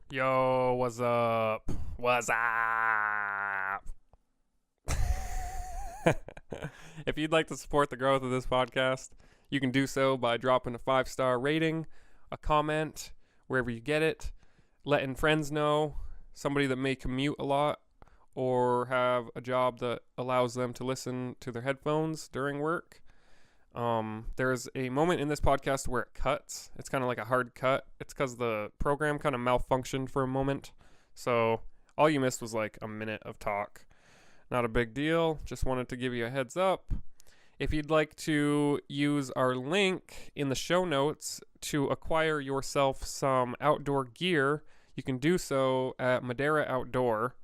Yo, what's up? What's up? If you'd like to support the growth of this podcast, you can do so by dropping a 5-star rating, a comment, wherever you get it, letting friends know, somebody that may commute a lot or have a job that allows them to listen to their headphones during work. There's a moment in this podcast where it cuts. It's kind of like a hard cut. It's because the program kind of malfunctioned for a moment. So all you missed was like a minute of talk. Not a big deal. Just wanted to give you a heads up. If you'd like to use our link in the show notes to acquire yourself some outdoor gear, you can do so at Madera Outdoor.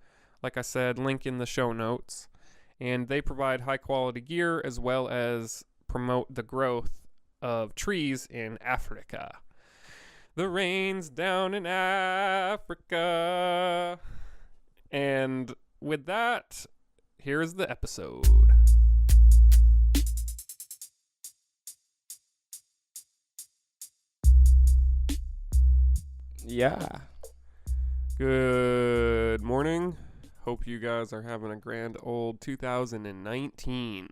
Like I said, link in the show notes. And they provide high quality gear as well as promote the growth of trees in Africa. The rain's down in Africa. And with that, here's the episode. Yeah. Good morning. Hope you guys are having a grand old 2019.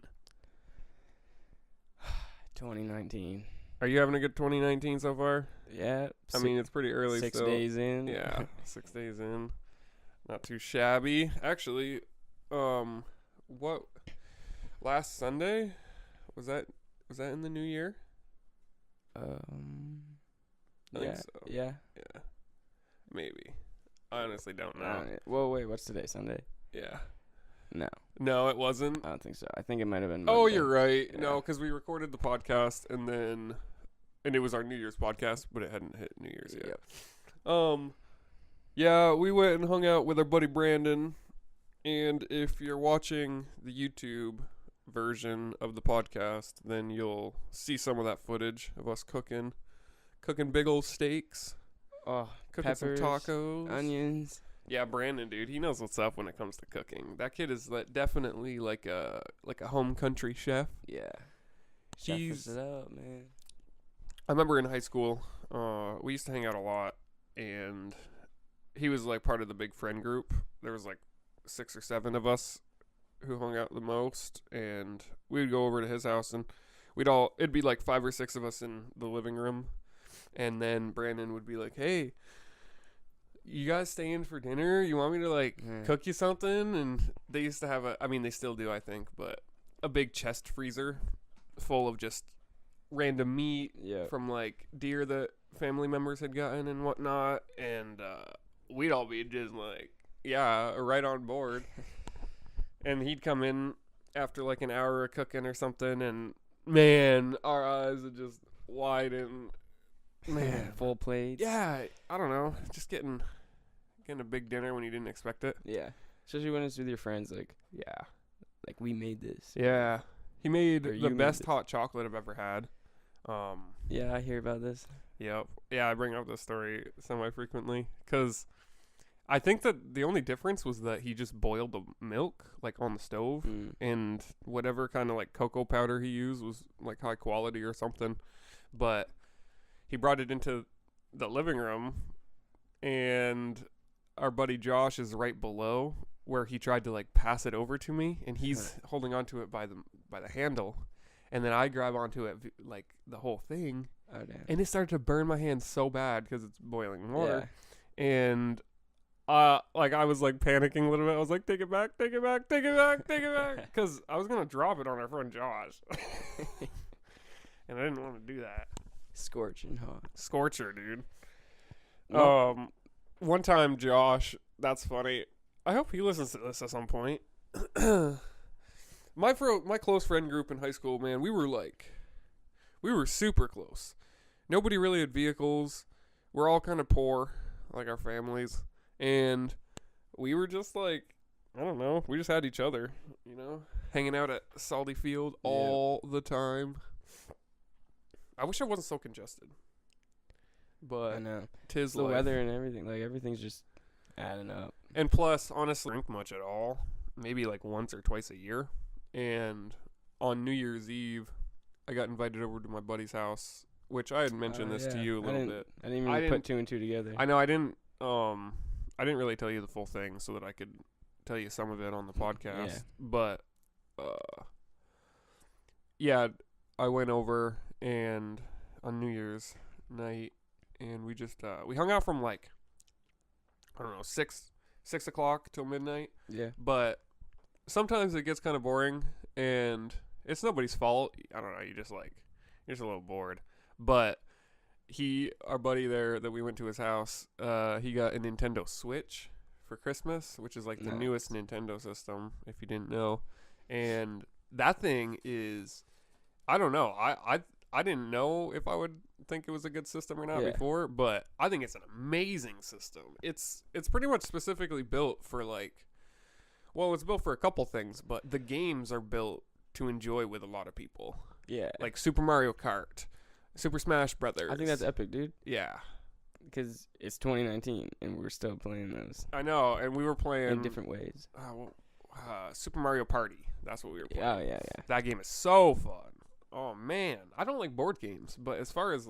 2019. Are you having a good 2019 so far? Yeah. I mean, it's pretty early six still. days in. Yeah, 6 days in. Not too shabby. Actually, what last Sunday was that in the new year? I think so. Yeah. Yeah. Maybe. I honestly don't know. Well, wait, what's today? Sunday? Yeah. No, it wasn't. I don't think so. I think it might have been Oh, Monday. you're right. Yeah. No, because we recorded the podcast and it was our New Year's podcast, but it hadn't hit New Year's yet. Yep. Yeah, we went and hung out with our buddy Brandon, and if you're watching the YouTube version of the podcast, then you'll see some of that footage of us cooking big old steaks, Oh, cooking peppers, some tacos, onions. Yeah, Brandon, dude, he knows what's up when it comes to cooking. That kid is definitely like a home country chef. Yeah. He's Chefs it up, man. I remember in high school, we used to hang out a lot, and he was like part of the big friend group. There was like 6 or 7 of us who hung out the most, and we would go over to his house, and it'd be like 5 or 6 of us in the living room, and then Brandon would be like, "Hey, you guys staying for dinner? You want me to cook you something?" And they used to have they still do, I think, but a big chest freezer full of just random meat from like deer that family members had gotten and whatnot, and we'd all be just like, yeah, right on board. And he'd come in after like an hour of cooking or something, and man, our eyes would just widen. Man, Full plates. yeah, I don't know, just getting a big dinner when you didn't expect it. Yeah. Especially when it's with your friends, like we made this. Yeah, he made Or you the made best this. hot chocolate I've ever had. Yeah, I hear about this. Yep. Yeah, I bring up this story semi-frequently because I think that the only difference was that he just boiled the milk like on the stove, and whatever kind of like cocoa powder he used was like high quality or something. But he brought it into the living room, and our buddy Josh is right below where he tried to like pass it over to me, and he's holding onto it by the handle, and then I grab onto it like the whole thing. Oh, damn. And it started to burn my hands so bad because it's boiling water. Yeah. And I was like panicking a little bit. I was like, take it back, take it back, take it back, take it back. Because I was going to drop it on our friend Josh. And I didn't want to do that. Scorching hot. Scorcher, dude. Nope. One time, Josh, that's funny. I hope he listens to this at some point. My close friend group in high school, man, we were super close. Nobody really had vehicles. We're all kind of poor, like our families. And we were just like, I don't know, we just had each other, hanging out at Salty Field all the time. I wish I wasn't so congested. But I know. 'tis The life. weather and everything, like everything's just adding up. And plus, honestly, I don't drink much at all. Maybe like once or twice a year. And on New Year's Eve, I got invited over to my buddy's house, which I had mentioned this to you a little bit. I didn't even put 2 and 2 together. I know I didn't I didn't really tell you the full thing so that I could tell you some of it on the podcast. Yeah. But yeah, I went over and on New Year's night, and we just we hung out from like, I don't know, 6 o'clock till midnight. Yeah. But sometimes it gets kind of boring, and it's nobody's fault. I don't know. You're just a little bored. But our buddy there that we went to his house, he got a Nintendo Switch for Christmas, which is like the Nice. newest Nintendo system, if you didn't know. And that thing is, I don't know. I didn't know if I would think it was a good system or not before, but I think it's an amazing system. It's pretty much specifically built for it's built for a couple things, but the games are built to enjoy with a lot of people. Yeah. Like Super Mario Kart, Super Smash Brothers. I think that's epic, dude. Yeah. Because it's 2019 and we're still playing those I know, and we were playing in different ways. Super Mario Party. That's what we were playing. Oh, yeah. That game is so fun. Oh man, I don't like board games, but as far as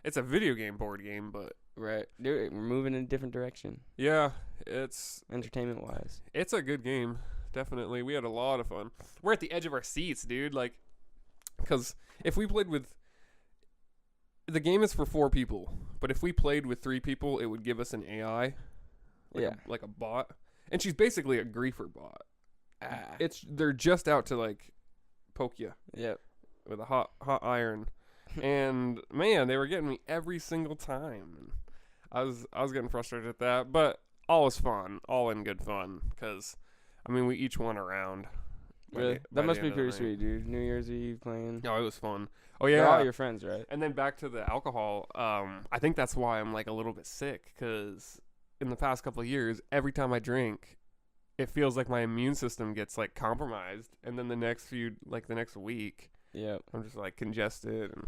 it's a video game board game, but Right. Dude, we're moving in a different direction, yeah, it's entertainment-wise. a good game. Definitely, we had a lot of fun. We're at the edge of our seats, dude. Because if we played with, the game is for 4 people, but if we played with 3 people, it would give us an AI, like a bot, and she's basically a griefer bot. They're just out to poke you. Yep. With a hot iron, and man, they were getting me every single time. And I was getting frustrated at that, but all was fun, all in good fun. Because we each won a round. Really? That must be pretty sweet, dude. New Year's Eve playing. No, it was fun. Oh They're yeah, all your friends, right? and then back to the alcohol. I think that's why I'm a little bit sick. Because in the past couple of years, every time I drink, it feels like my immune system gets compromised, and then the next week. Yep. I'm just congested and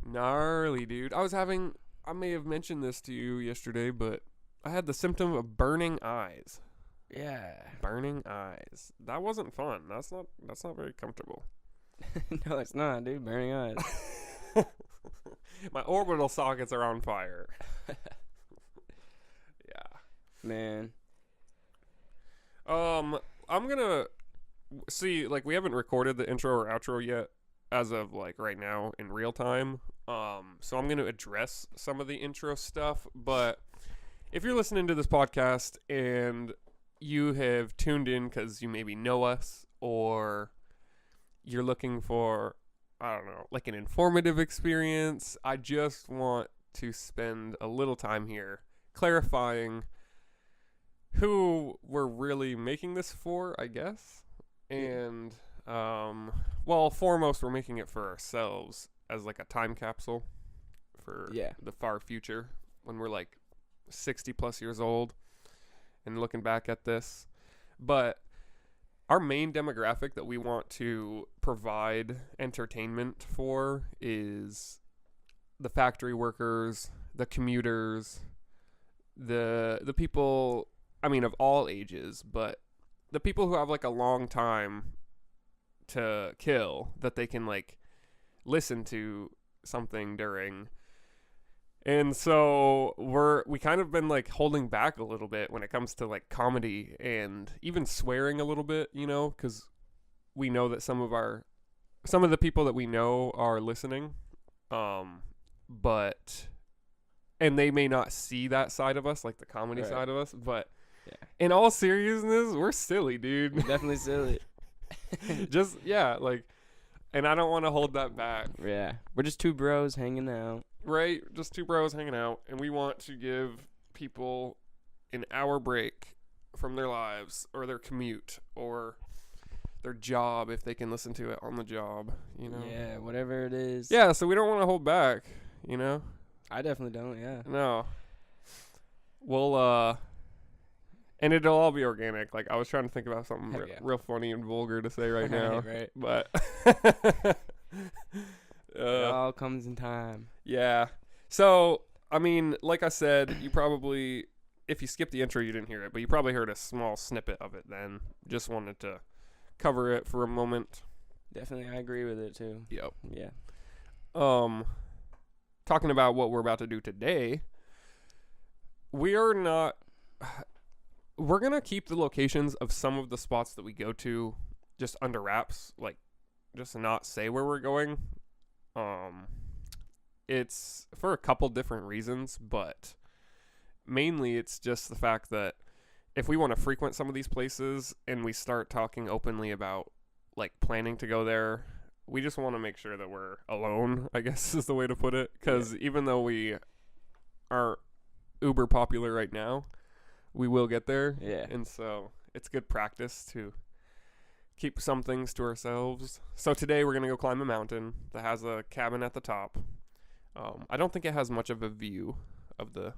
gnarly, dude. I may have mentioned this to you yesterday, but I had the symptom of burning eyes. Yeah. Burning eyes. That wasn't fun. That's not very comfortable. No, it's not, dude. Burning eyes. My orbital sockets are on fire. Yeah. Man. I'm gonna see, we haven't recorded the intro or outro yet as of right now in real time. So I'm gonna address some of the intro stuff, but if you're listening to this podcast and you have tuned in because you maybe know us, or you're looking for, I don't know, an informative experience, I just want to spend a little time here clarifying who we're really making this for, I guess. And, foremost, we're making it for ourselves as a time capsule for the far future when we're 60 plus years old and looking back at this. But our main demographic that we want to provide entertainment for is the factory workers, the commuters, the people, of all ages, but the people who have a long time to kill that they can listen to something during. And so we kind of been holding back a little bit when it comes to comedy and even swearing a little bit, because we know that some of the people that we know are listening, but and they may not see that side of us, the comedy side of us, but in all seriousness, we're silly, dude. We're definitely silly. Just, and I don't want to hold that back. Yeah. We're just 2 bros hanging out. Right? Just 2 bros hanging out. And we want to give people an hour break from their lives or their commute or their job if they can listen to it on the job, Yeah, whatever it is. Yeah, so we don't want to hold back, I definitely don't, yeah. No. We'll, and it'll all be organic. I was trying to think about something real funny and vulgar to say right now. Right. But it all comes in time. Yeah. So, like I said, you probably, if you skipped the intro, you didn't hear it, but you probably heard a small snippet of it then. Just wanted to cover it for a moment. Definitely, I agree with it too. Yep. Yeah. Talking about what we're about to do today, we are not. We're gonna keep the locations of some of the spots that we go to just under wraps, like just not say where we're going. It's for a couple different reasons, but mainly it's just the fact that if we want to frequent some of these places and we start talking openly about like planning to go there, we just want to make sure that we're alone, I guess is the way to put it. Because even though we aren't uber popular right now, we will get there. Yeah. And so it's good practice to keep some things to ourselves. So today we're going to go climb a mountain that has a cabin at the top. I don't think it has much of a view of the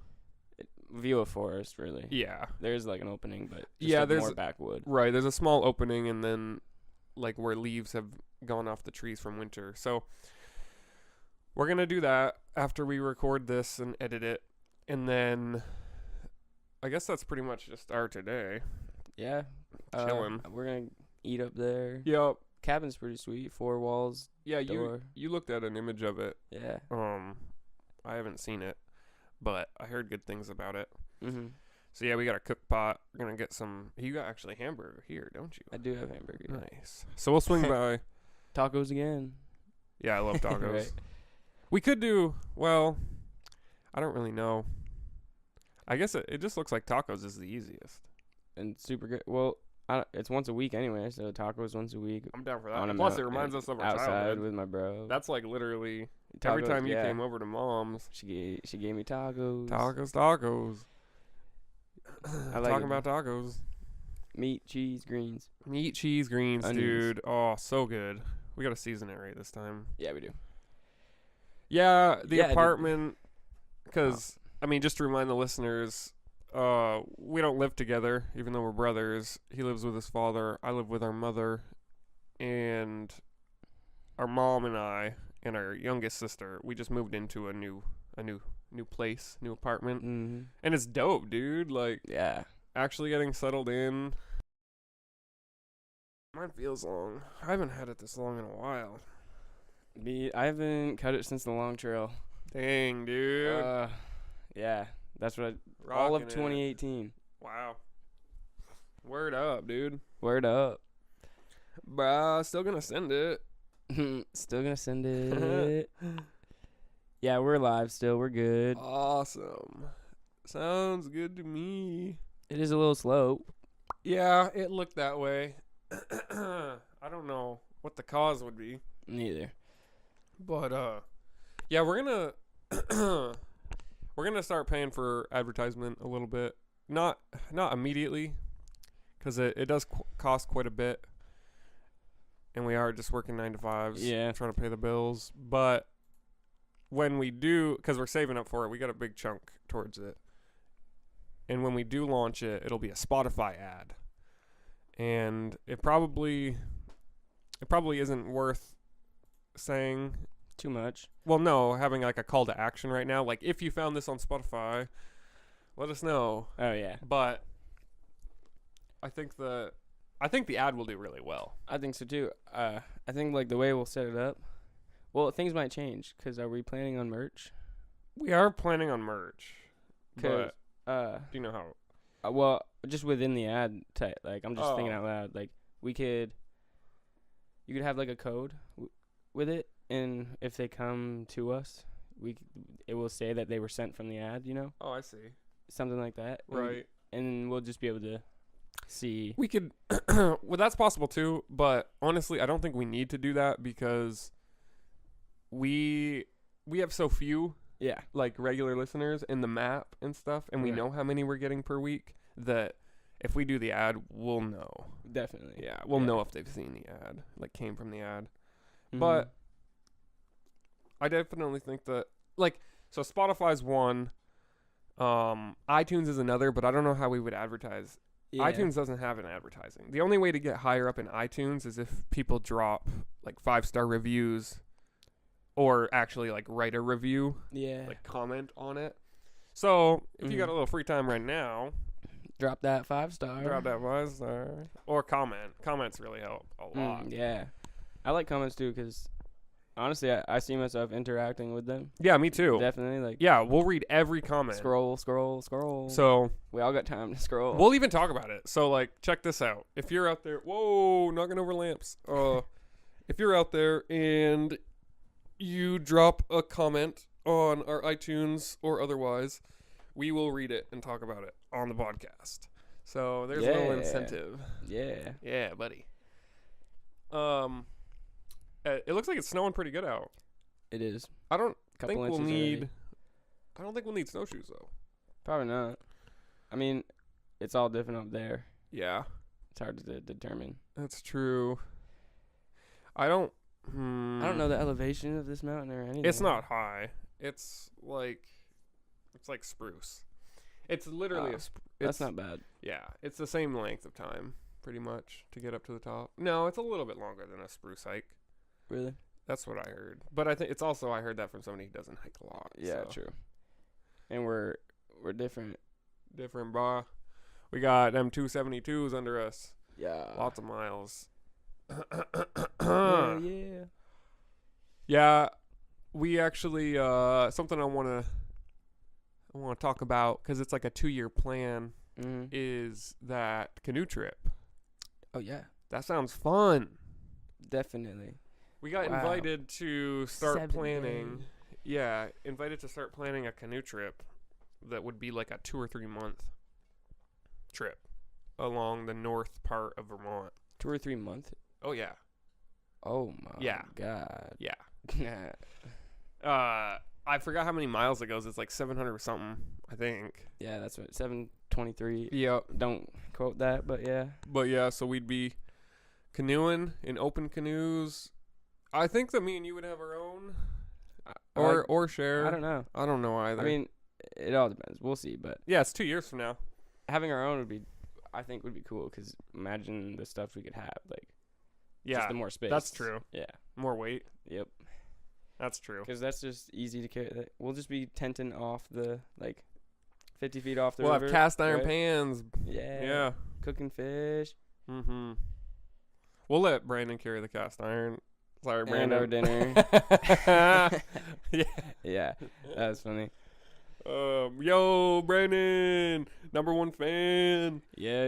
View of forest, really. Yeah. There's like an opening, but there's more backwood. Right, there's a small opening and then like where leaves have gone off the trees from winter. So we're going to do that after we record this and edit it. And then I guess that's pretty much just our today. Yeah. Chilling. We're going to eat up there. Yep. Cabin's pretty sweet. 4 walls. Yeah, door. you looked at an image of it. Yeah. I haven't seen it, but I heard good things about it. Mm-hmm. So yeah, we got a cook pot. We're gonna get some. You got actually hamburger here, don't you? I do have hamburger. Nice. So we'll swing by. Tacos again. Yeah, I love tacos. Right. We could do well. I don't really know. I guess it just looks like tacos is the easiest. And super good. Well, it's once a week anyway, so tacos once a week. I'm down for that. Plus, it reminds us of our outside childhood. with my bro. That's like literally tacos, every time you came over to mom's. She gave me tacos. Tacos. I like Talking about tacos. Meat, cheese, greens. Meat, cheese, greens, Onions. dude. Oh, so good. We got to season it right this time. Yeah, we do. Yeah, the Yeah, apartment. Because, I mean, just to remind the listeners, we don't live together, even though we're brothers. He lives with his father. I live with our mother. And our mom and I and our youngest sister, we just moved into a new place, new apartment. Mm-hmm. And it's dope, dude. Like, yeah. Actually getting settled in. Mine feels long. I haven't had it this long in a while. I haven't cut it since the long trail. Dang, dude. Yeah. That's what all of 2018. Wow. Word up, dude. Word up. Bruh, still gonna send it. Still gonna send it. Yeah, we're alive still. We're good. Awesome. Sounds good to me. It is a little slow. Yeah, it looked that way. I don't know what the cause would be. Neither. But yeah, we're gonna start paying for advertisement a little bit. Not immediately, because it does cost quite a bit, and we are just working 9 to 5s. Yeah, trying to pay the bills. But when we do, because we're saving up for it, we got a big chunk towards it. And when we do launch it, it'll be a Spotify ad, and it probably isn't worth saying too much. Well, no, having like a call to action right now. Like, if you found this on Spotify, let us know. Oh yeah. But I think the ad will do really well. I think so too. I think like the way we'll set it up. Well, things might change. Cause are we planning on merch? We are planning on merch. But do you know how? Well, just within the ad type. Like, I'm just thinking out loud. Like, you could have like a code with it. And if they come to us, it will say that they were sent from the ad, you know? Oh, I see. Something like that. Right. And we'll just be able to see. We could, well, that's possible too, but honestly, I don't think we need to do that because we have so few, like regular listeners in the map and stuff, and we know how many we're getting per week that if we do the ad, we'll know. Definitely. Yeah, we'll know if they've seen the ad, like came from the ad. Mm-hmm. But I definitely think that, like, so Spotify's one, iTunes is another, but I don't know how we would advertise. Yeah. iTunes doesn't have an advertising. The only way to get higher up in iTunes is if people drop, like, 5-star reviews or actually, like, write a review. Yeah. Like, comment on it. So, if you got a little free time right now, drop that 5-star. Drop that 5-star. Or comment. Comments really help a lot. Yeah. I like comments, too, because honestly, I see myself interacting with them. Yeah, me too. Definitely, like. Yeah, we'll read every comment. Scroll. So we all got time to scroll. we'll even talk about it. So like, check this out. If you're out there, whoa, knocking over lamps. If you're out there and you drop a comment on our iTunes or otherwise, we will read it and talk about it on the podcast. So there's no incentive. Yeah, buddy. It looks like it's snowing pretty good out. It is. I don't Couple think we'll inches need. already. I don't think we'll need snowshoes though. Probably not. I mean, it's all different up there. Yeah, It's hard to determine. that's true. I don't know the elevation of this mountain or anything. It's not high. It's like spruce. It's literally That's not bad. Yeah, it's the same length of time pretty much to get up to the top. No, it's a little bit longer than a spruce hike. Really? That's what I heard. But I think it's also I heard that from somebody who doesn't hike a lot. Yeah, so. true. And we're different. Different, brah. We got them 272s under us. Yeah. Lots of miles. Yeah. Yeah, we actually something I want to talk about because it's like a 2-year plan is that canoe trip. Oh yeah. That sounds fun. Definitely. We got invited to start 7 planning. days. Yeah, invited to start planning a canoe trip that would be like a 2 or 3 month trip along the north part of Vermont. 2 or 3 months. Oh yeah. Oh my god. Yeah. I forgot how many miles it goes. It's like 700 or something, I think. Yeah, that's what 723. Yep. Don't quote that, but yeah. But yeah, so we'd be canoeing in open canoes. I think that me and you would have our own, or share. I don't know. I don't know either. I mean, it all depends. We'll see, but yeah, it's 2 years from now. having our own would be cool because imagine the stuff we could have, like just the more space. That's true. Yeah, More weight. yep. That's true. Because that's just easy to carry. We'll just be tenting off the 50 feet off the We'll river. have cast iron right? pans. Yeah. Yeah. Cooking fish. Mm-hmm. We'll let Brandon carry the cast iron. Sorry, And Brandon. our dinner. Yeah. Yeah, that was funny. Yo, Brandon, #1 fan. Yeah.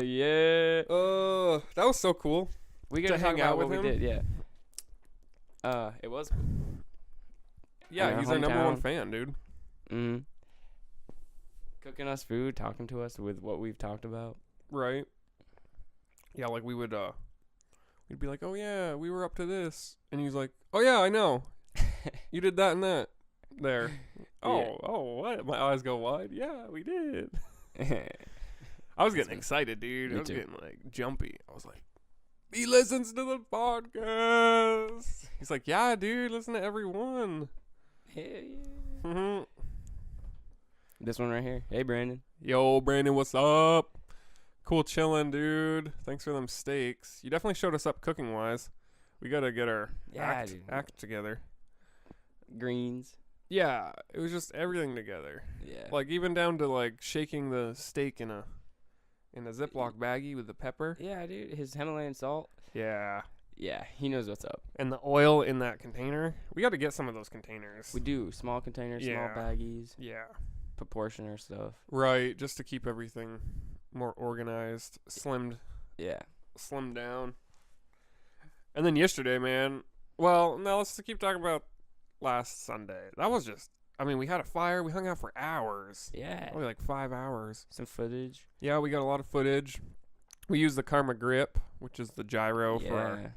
That was so cool. We To gotta talk hang out about what with we him? did. Yeah. It was. Yeah, our he's our #1 hometown. fan, dude. Mm-hmm. Cooking us food, talking to us with what we've talked about. Right. Yeah, like we would we'd be like, "Oh yeah, we were up to this." And he's like, "Oh yeah, I know. You did that and that." There. Oh, what? My eyes go wide. Yeah, we did. I was getting excited, dude. Me I was too. getting jumpy. I was like, "He listens to the podcast." He's like, "Yeah, dude, listen to every one." Hell yeah. Mhm. This one right here. Hey, Brandon. Yo, Brandon, what's up? Cool chilling, dude. Thanks for them steaks. You definitely showed us up cooking wise. We gotta get our Dude. act together. Greens. Yeah, it was just everything together. Yeah. Like even down to shaking the steak in a Ziploc baggie with the pepper. Yeah, dude. His Himalayan salt. Yeah. Yeah, he knows what's up. And the oil in that container. We got to get some of those containers. We do. Small containers, Yeah. small baggies, Yeah. proportioner stuff. Right, just to keep everything more organized, slimmed Yeah. down. And then yesterday, man. Well, now let's keep talking about last Sunday. That was just, we had a fire. We hung out for hours. Yeah. Probably like 5 hours. Some footage. Yeah, we got a lot of footage. We used the Karma Grip, which is the gyro Yeah.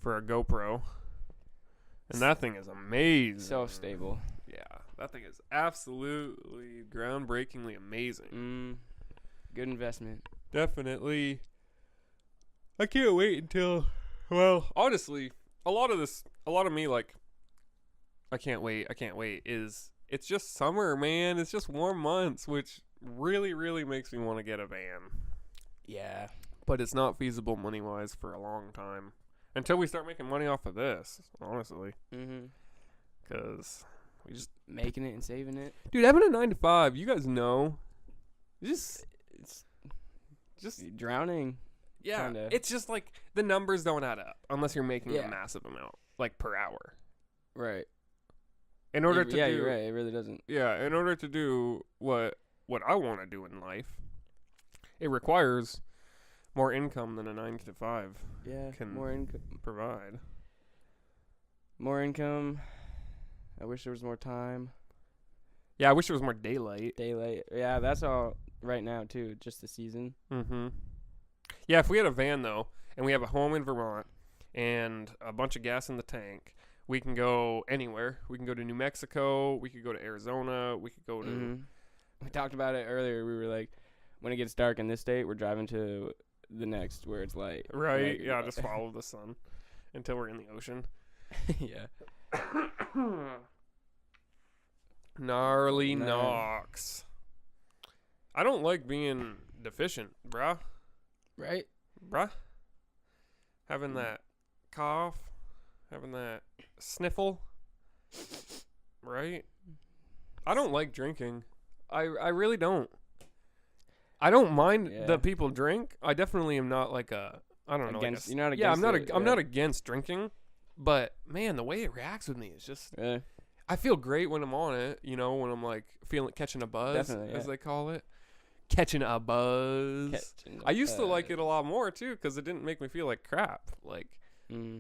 for a GoPro. And that thing is amazing. So stable. Yeah, that thing is absolutely groundbreakingly amazing. Good investment. Definitely. I can't wait until, well, honestly, a lot of me, I can't wait is, it's just summer, man. It's just warm months, which really, really makes me want to get a van. Yeah. But it's not feasible money-wise for a long time. Until we start making money off of this, honestly. Mm-hmm. Because we just... Making it and saving it. Dude, having a 9 to 5, you guys know. It's drowning. Yeah, Kinda. it's just the numbers don't add up unless you're making Yeah. a massive amount, per hour. Right. In order to do, you're right. It really doesn't. Yeah, in order to do what I want to do in life, it requires more income than a 9 to 5 can more income. provide. More income. I wish there was more time. Yeah, I wish there was more daylight. Yeah, that's all right now too. Just the season. Mm-hmm. Yeah, if we had a van though, and we have a home in Vermont, and a bunch of gas in the tank, we can go anywhere. We can go to New Mexico. We could go to Arizona. We could go to. Mm-hmm. We talked about it earlier. We were like, when it gets dark in this state, we're driving to the next where it's light. Right. Like, Yeah. Just follow the sun until we're in the ocean. Yeah. Gnarly knocks. I don't like being deficient, bruh. Right? Bruh. Having that cough, having that sniffle. Right? I don't like drinking. I really don't. I don't mind that people drink. I definitely am not like a, I don't know. You're not against I'm not against drinking, but man, the way it reacts with me is just, I feel great when I'm on it, you know, when I'm like catching a buzz, as they call it. Catching a buzz. I used to like it a lot more too, because it didn't make me feel like crap. Like,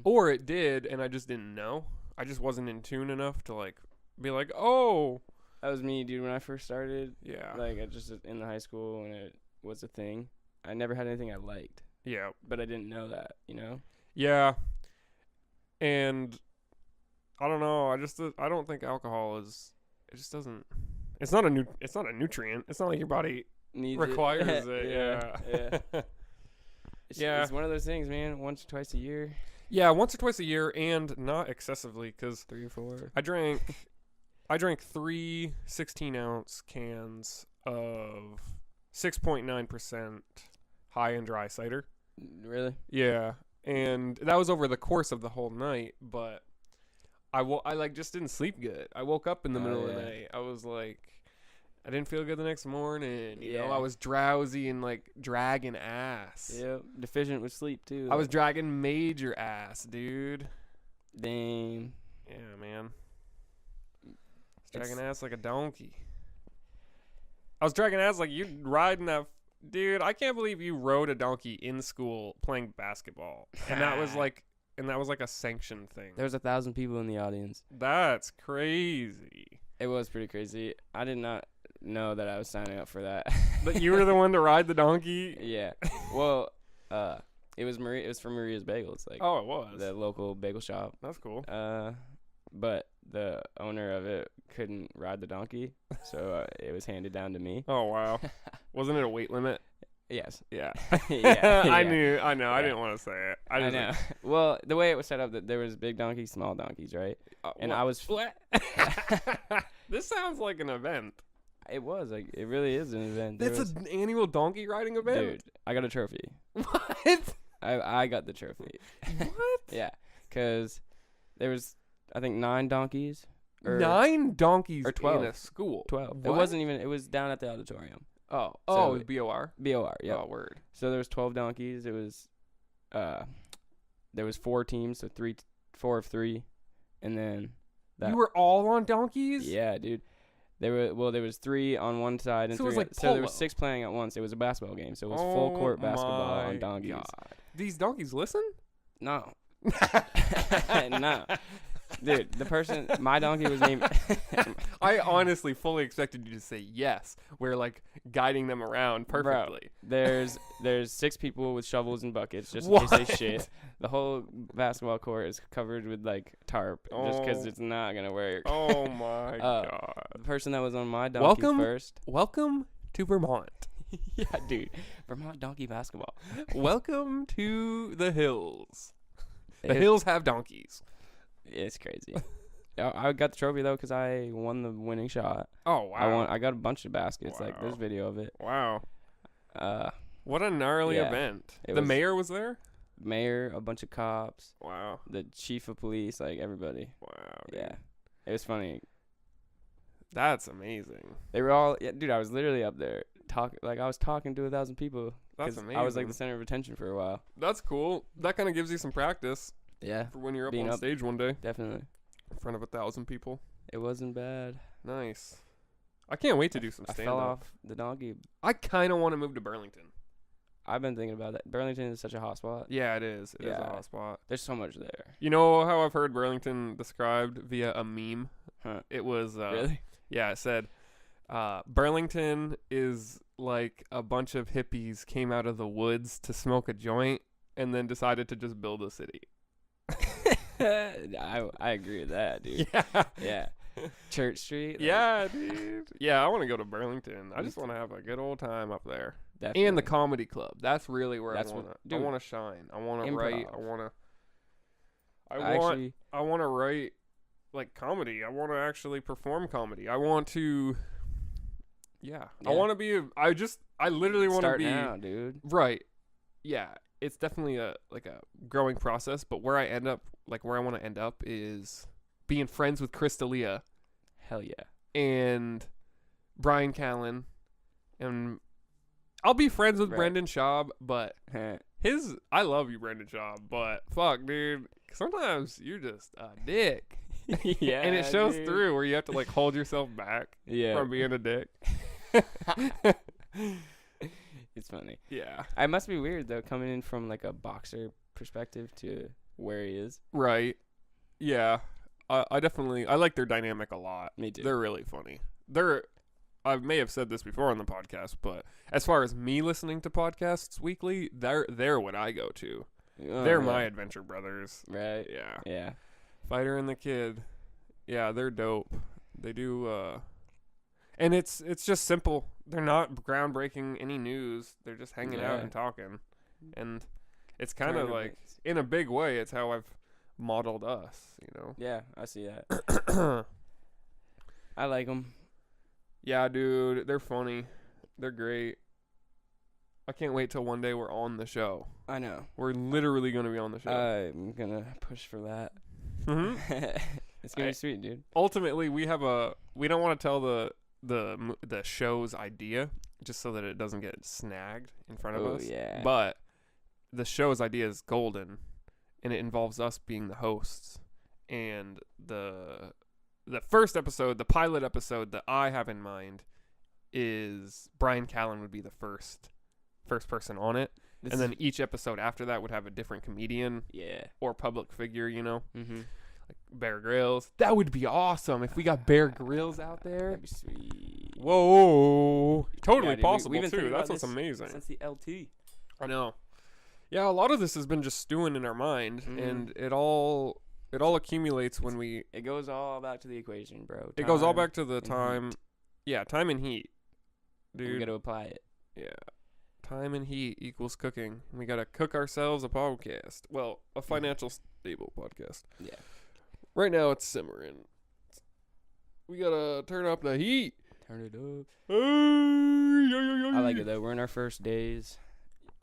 or it did, and I just didn't know. I just wasn't in tune enough to like be like, oh. That was me, dude, when I first started. Yeah. Like, I just in the high school when it was a thing. I never had anything I liked. Yeah. But I didn't know that, you know? Yeah. And I don't know. I don't think alcohol is. It just doesn't. It's not a nutrient. It's not like your body needs requires it. Yeah. It's one of those things, man. Once or twice a year. Yeah, once or twice a year, and not excessively, because 3 or 4. I drank 3 16-ounce cans of 6.9% high and dry cider. Really? Yeah, and that was over the course of the whole night, but I like just didn't sleep good. I woke up in the middle of the night. I was like, I didn't feel good the next morning. You know, I was drowsy and like dragging ass. Yeah, deficient with sleep too. I was dragging major ass, dude. Dang. Yeah, man. Dragging ass like a donkey. I was dragging ass like you riding that. Dude, I can't believe you rode a donkey in school playing basketball. And that was like a sanctioned thing. There was 1,000 people in the audience. That's crazy. It was pretty crazy. I did not know that I was signing up for that. But you were the one to ride the donkey? Yeah. Well, it was from Maria's Bagels. Like, oh, it was. The local bagel shop. That's cool. But the owner of it couldn't ride the donkey, so it was handed down to me. Oh, wow. Wasn't it a weight limit? Yes. Yeah. Yeah. I know. Yeah. I didn't want to say it. I know. Well, the way it was set up, that there was big donkeys, small donkeys, right? And I was. What? This sounds like an event. It was like it really is an event. It's an annual donkey riding event. Dude, I got a trophy. What? I got the trophy. What? Yeah, because there was, I think, 9 donkeys. 9 donkeys or 12 in a school. 12. What? It wasn't even. It was down at the auditorium. Oh. So BOR. BOR. Yeah. Oh, word. So there was 12 donkeys. It was, there was 4 teams, so 4 of 3, and then. You were all on donkeys? Yeah, dude. There was 3 on one side and so 3. It was like so there was 6 playing at once. It was a basketball game, so it was full court basketball on donkeys. God. These donkeys listen? No. No. Dude, my donkey was named. I honestly fully expected you to say yes. We're like guiding them around perfectly. Bro, there's 6 people with shovels and buckets just in case they shit. The whole basketball court is covered with like tarp just because it's not gonna work. Oh my god! The person that was on my donkey first. Welcome to Vermont. Yeah, dude, Vermont donkey basketball. Welcome to the hills. The hills have donkeys. It's crazy. I got the trophy though because I won the winning shot. Oh wow! I got a bunch of baskets. Wow. Like there's video of it. Wow. What a gnarly event! The mayor was there. Mayor, a bunch of cops. Wow. The chief of police, like everybody. Wow. Dude. Yeah, it was funny. That's amazing. They were all, dude. I was literally up there I was talking to 1,000 people. That's amazing. I was like the center of attention for a while. That's cool. That kind of gives you some practice. Yeah. For when you're up on stage one day. Definitely. front of 1,000 people. It wasn't bad. Nice. I can't wait to do some I stand-up. fell off the donkey. I kind of want to move to Burlington. I've been thinking about that. Burlington is such a hot spot. Yeah, it is. It is a Yeah. hot spot. There's so much there. You know how I've heard Burlington described via a meme? Huh. It was Really? Yeah, it said Burlington is like a bunch of hippies came out of the woods to smoke a joint and then decided to just build a city. I agree with that, dude. Yeah. Yeah. Church Street. Like, Yeah, dude. Yeah, I want to go to Burlington. I just want to have a good old time up there. definitely. And the comedy club. That's really where That's I what- want to. I dude. want to shine. I want to Improv. write. I want to write like comedy. I want to actually perform comedy. I want to. Yeah. I Yeah. want to be. I literally want to Start be. now, dude. Right. Yeah. It's definitely a growing process. But where I want to end up is being friends with Chris D'Elia Hell yeah. and Brian Callen, and I'll be friends with Right. Brendan Schaub, but I love you, Brendan Schaub, but fuck, dude, sometimes you're just a dick. Yeah. And it shows dude. through where you have to like hold yourself back Yeah. from being a dick. It's funny. Yeah. It must be weird though, coming in from like a boxer perspective to where he is. Right. Yeah. I definitely like their dynamic a lot. Me too. They're really funny. I may have said this before on the podcast, but as far as me listening to podcasts weekly, they're what I go to. Oh, They're yeah. my adventure brothers. Right. Yeah. Yeah. Fighter and the Kid. Yeah, they're dope. They do and it's just simple. They're not groundbreaking any news. They're just hanging out Yeah. and talking. And it's kind of like makes- in a big way it's how I've modeled us, you know. Yeah, I see that. I like them. Yeah, dude, they're funny. They're great. I can't wait till one day we're on the show. I know. We're literally going to be on the show. I'm gonna push for that. Mhm. It's gonna be sweet, dude. Ultimately, we don't want to tell the show's idea just so that it doesn't get snagged in front of Oh us. yeah. But the show's idea is golden, and it involves us being the hosts. And the first episode, the pilot episode that I have in mind is Brian Callen would be the first person on it. This And then is- each episode after that would have a different comedian yeah. or public figure, you know, Mm-hmm. like Bear Grylls. That would be awesome if we got Bear Grylls out there. That'd be sweet. Whoa, totally Yeah, dude, possible we've been too. thinking That's about what's this amazing. Since the LT. I know. Yeah, a lot of this has been just stewing in our mind, Mhm. and it all accumulates when we. It goes all back to the equation, bro. It goes all Time back to the and time. heat. Yeah, time and heat, and we dude. gotta apply it. Yeah, time and heat equals cooking. We gotta cook ourselves a podcast. Well, a financial stable podcast. Yeah. Right now it's simmering. We gotta turn up the heat. Turn it up. I I like it though. We're in our first days.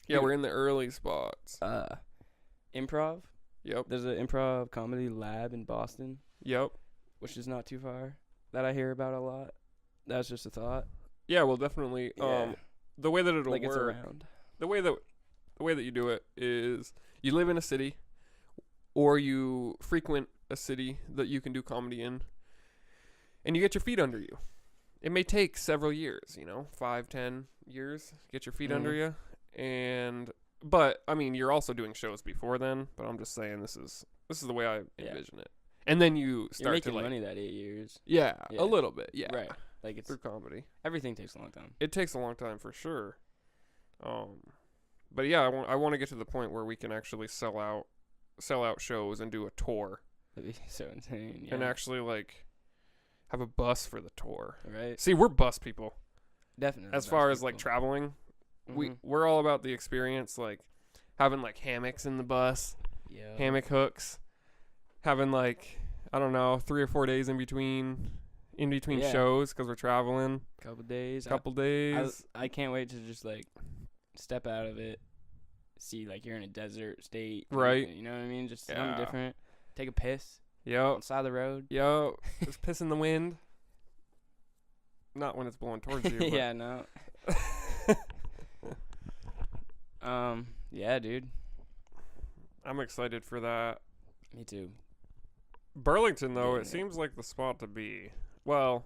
Yeah, we're in the early spots. Improv. Yep. There's an improv comedy lab in Boston, Yep. which is not too far. That I hear about a lot. That's just a thought. Yeah, well, definitely. Yeah. The way that it'll Like it's work, around. the way that you do it is you live in a city, or you frequent a city that you can do comedy in, and you get your feet under you. It may take several years, 5-10 years, to get your feet under you, but I mean, you're also doing shows before then. But I'm just saying, this is the way I envision it. And then you You're start making to money that 8 years. yeah, Yeah. a little bit, yeah, Right. Like it's through comedy. everything takes a long time. It takes a long time for sure. But yeah, I want to get to the point where we can actually sell out shows and do a tour That'd be so insane. Yeah. and actually like have a bus for the tour. Right. See, we're bus people. Definitely. As far as like traveling, Mhm. we're all about the experience, like having like hammocks in the bus, Yeah. hammock hooks, having like I don't know 3 or 4 days in between Yeah. shows because we're traveling. Couple days. Couple days. I can't wait to just like step out of it, see like you're in a desert state, Right. You know what I mean? Just Yeah. something different. Take a piss Yep. on the side of the road. Yo, just piss in the wind. Not when it's blowing towards you. But Yeah, no. Yeah, dude. I'm excited for that. Me too. Burlington, though, Yeah. it seems like the spot to be. Well,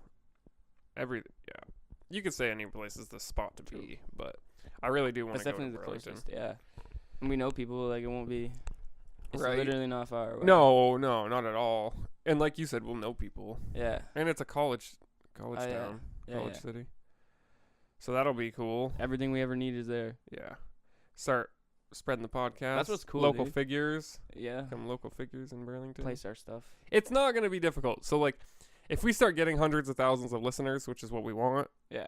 you could say any place is the spot to be, but I really do want That's to go to definitely the Burlington. closest. Yeah. And we know people. Like, it won't be. It's Right. literally not far away. No, not at all. And like you said, we'll know people. Yeah. And it's a college Oh, town, Yeah. college Yeah. city. So that'll be cool. Everything we ever need is there. Yeah. Start spreading the podcast. That's what's cool, Local dude. figures. Yeah. Become local figures in Burlington. Place our stuff. It's not going to be difficult. So, like, if we start getting hundreds of thousands of listeners, which is what we want, Yeah.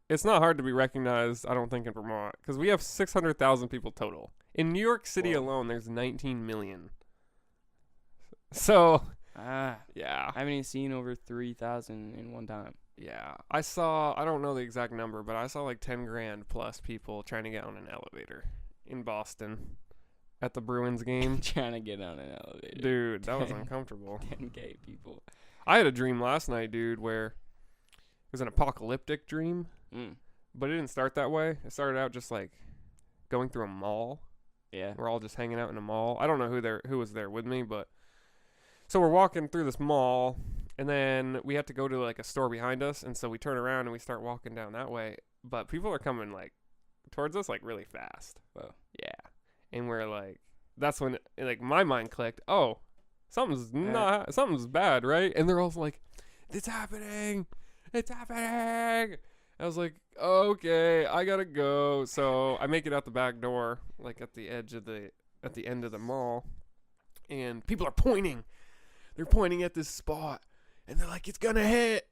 it's not hard to be recognized, I don't think, in Vermont. Because we have 600,000 people total. In New York City Whoa. alone, there's 19 million. So, I yeah. haven't even seen over 3,000 in one time. Yeah. I don't know the exact number, but I saw like 10 grand plus people trying to get on an elevator in Boston at the Bruins game. Trying to get on an elevator. Dude, that was uncomfortable. 10K people. I had a dream last night, dude, where it was an apocalyptic dream, but it didn't start that way. It started out just like going through a mall. Yeah. We're all just hanging out in a mall. I don't know who was there with me, but so we're walking through this mall, and then we have to go to like a store behind us, and so we turn around and we start walking down that way. But people are coming like towards us like really fast. Whoa. Yeah, and we're like, that's when like my mind clicked. Oh, something's bad, right? And they're all like, it's happening. I was like, okay, I gotta go. So I make it out the back door, like at the end of the mall, and people are pointing. They're pointing at this spot, and they're like, it's gonna hit.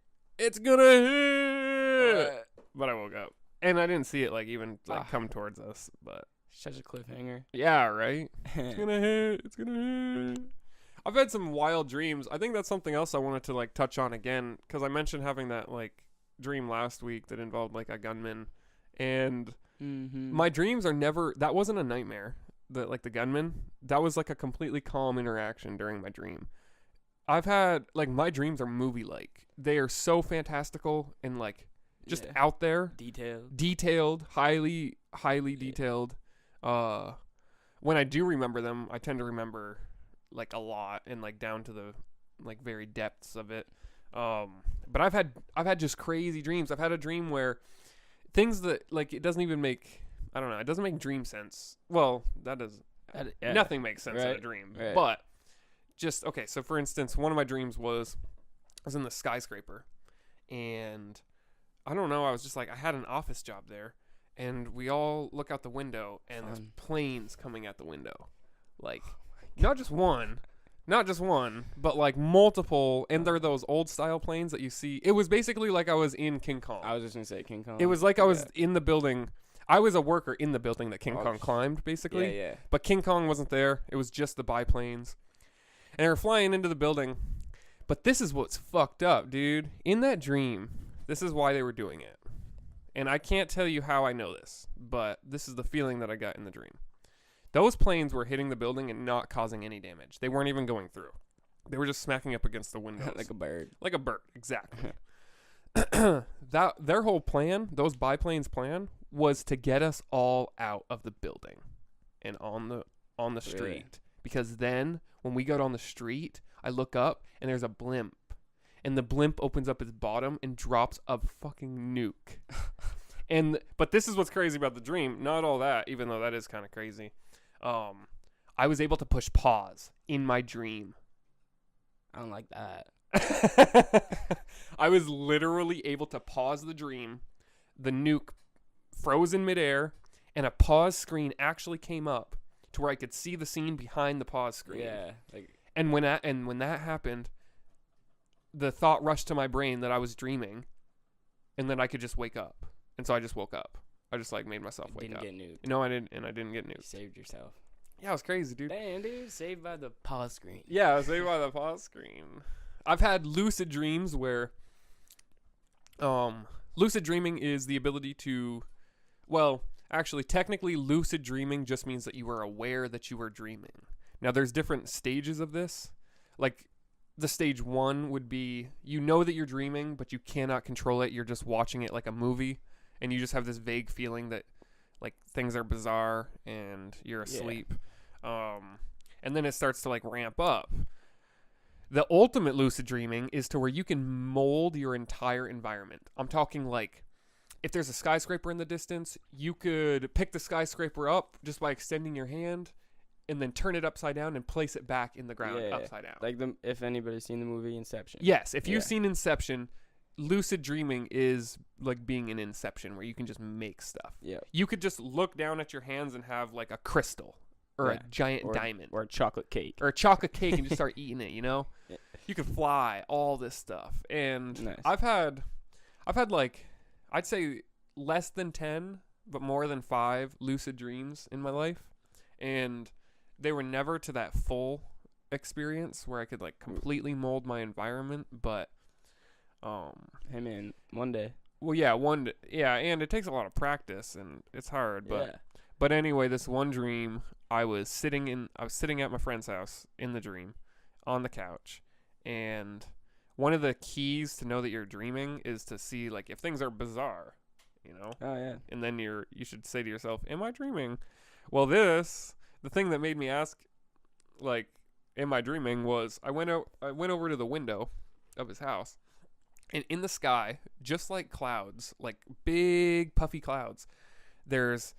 But I woke up, and I didn't see it like even like come towards us. But Such a cliffhanger. yeah, right. It's gonna hit. I've had some wild dreams. I think that's something else I wanted to like touch on again, because I mentioned having that like dream last week that involved like a gunman, and my dreams are never. That wasn't a nightmare. The gunman. That was like a completely calm interaction during my dream. I've had like my dreams are movie like. They are so fantastical and like just out there, detailed, highly detailed. When I do remember them, I tend to remember like a lot and like down to the like very depths of it. But I've had just crazy dreams. I've had a dream where things that like it doesn't even make, I don't know, it doesn't make dream sense. Well, nothing makes sense in a dream. Right. But just okay, so for instance, one of my dreams was I was in the skyscraper, and I don't know, I was just like, I had an office job there, and we all look out the window, and there's planes coming out the window, like not just one, but like multiple, and they're those old style planes that you see. It was basically like I was in King Kong. I was just gonna say King Kong. It was like I was in the building. I was a worker in the building that King Kong climbed, basically. Yeah. But King Kong wasn't there. It was just the biplanes. And they were flying into the building. But this is what's fucked up, dude. In that dream, this is why they were doing it. And I can't tell you how I know this, but this is the feeling that I got in the dream. Those planes were hitting the building and not causing any damage. They weren't even going through. They were just smacking up against the windows. Like a bird. Like a bird, exactly. Their whole plan, those biplanes' plan, was to get us all out of the building and on the street. Really? Because then when we got on the street, I look up and there's a blimp, and the blimp opens up its bottom and drops a fucking nuke. But this is what's crazy about the dream. Not all that, even though that is kind of crazy. I was able to push pause in my dream. I don't like that. I was literally able to pause the dream. The nuke froze in midair, and a pause screen actually came up to where I could see the scene behind the pause screen. Yeah, like. And when that happened, the thought rushed to my brain that I was dreaming, and then I could just wake up. And so I just woke up. I just like made myself wake up. Didn't get nuked. No, I didn't, and I didn't get nuked. You saved yourself. Yeah, it was crazy, dude. Damn, dude, saved by the pause screen. Yeah, I was saved by the pause screen. I've had lucid dreams where, lucid dreaming is the ability to, well, actually, technically, lucid dreaming just means that you are aware that you are dreaming. Now, there's different stages of this. Like, the stage 1 would be, you know that you're dreaming, but you cannot control it. You're just watching it like a movie, and you just have this vague feeling that, like, things are bizarre, and you're asleep. And then it starts to, like, ramp up. The ultimate lucid dreaming is to where you can mold your entire environment. I'm talking like if there's a skyscraper in the distance, you could pick the skyscraper up just by extending your hand and then turn it upside down and place it back in the ground upside down. Like if anybody's seen the movie Inception. Yes, if you've seen Inception, lucid dreaming is like being in Inception where you can just make stuff. Yeah. You could just look down at your hands and have like a crystal or a giant diamond. Or a chocolate cake. Or a chocolate cake and just start eating it, you know? Yeah. You could fly, all this stuff. And Nice. I've had like, I'd say less than 10, but more than 5 lucid dreams in my life. And they were never to that full experience where I could like completely mold my environment, but hey man, one day. Well, yeah, and it takes a lot of practice and it's hard, but anyway, this one dream, I was sitting at my friend's house in the dream on the couch, and one of the keys to know that you're dreaming is to see like if things are bizarre, you know? Oh yeah. And then you should say to yourself, am I dreaming? Well, the thing that made me ask like am I dreaming was I went over to the window of his house. And in the sky, just like clouds, like big puffy clouds, there's